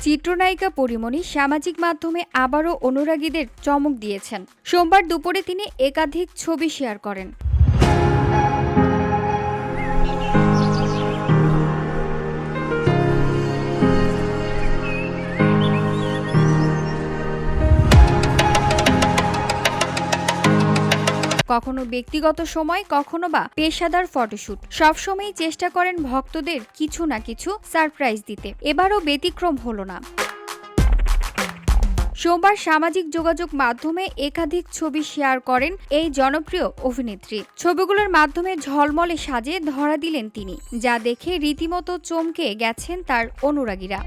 চিত্রনায়িকা পরীমনি সামাজিক মাধ্যমে আবারও অনুরাগীদের চমক দিয়েছেন। সোমবার দুপুরে তিনি একাধিক ছবি শেয়ার করেন। কখনো ব্যক্তিগত সময়, কখনো বা পেশাদার ফটোশুট, সবসময়ই চেষ্টা করেন ভক্তদের কিছু না কিছু সারপ্রাইজ দিতে। এবারও ব্যতিক্রম হলো না। সোমবার সামাজিক যোগাযোগ মাধ্যমে একাধিক ছবি শেয়ার করেন এই জনপ্রিয় অভিনেত্রী। ছবিগুলোর মাধ্যমে ঝলমলে সাজে ধরা দিলেন তিনি, যা দেখে রীতিমতো চমকে গেছেন তার অনুরাগীরা।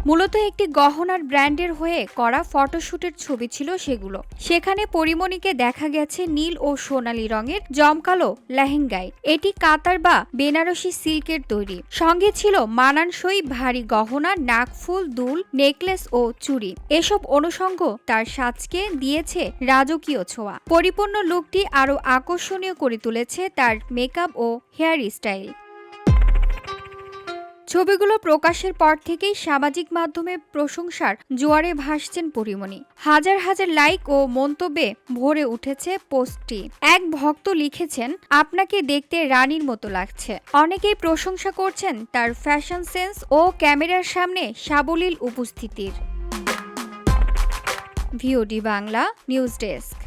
মূলত একটি গহনার ব্র্যান্ডের হয়ে করা ফটোশুটের ছবি ছিল সেগুলো। সেখানে পরীমনিকে দেখা গেছে নীল ও সোনালী রঙের জমকালো লেহেঙ্গায়। এটি কাতার বা বেনারসি সিল্কের তৈরি। সঙ্গে ছিল মানানসই ভারী গহনা, নাকফুল, দুল, নেকলেস ও চুড়ি। এসব অনুষঙ্গ তার সাজকে দিয়েছে রাজকীয় ছোঁয়া। পরিপূর্ণ লুকটি আরও আকর্ষণীয় করে তুলেছে তার মেকআপ ও হেয়ার স্টাইল। ছবিগুলো প্রকাশের পর থেকেই সামাজিক মাধ্যমে প্রশংসার জোয়ারে ভাসছেন পরীমনি। হাজার হাজার লাইক ও মন্তব্যে ভরে উঠেছে পোস্টটি। এক ভক্ত লিখেছেন, আপনাকে দেখতে রানীর মতো লাগছে। অনেকেই প্রশংসা করছেন তার ফ্যাশন সেন্স ও ক্যামেরার সামনে সাবলীল উপস্থিতির। VOD Bangla news desk.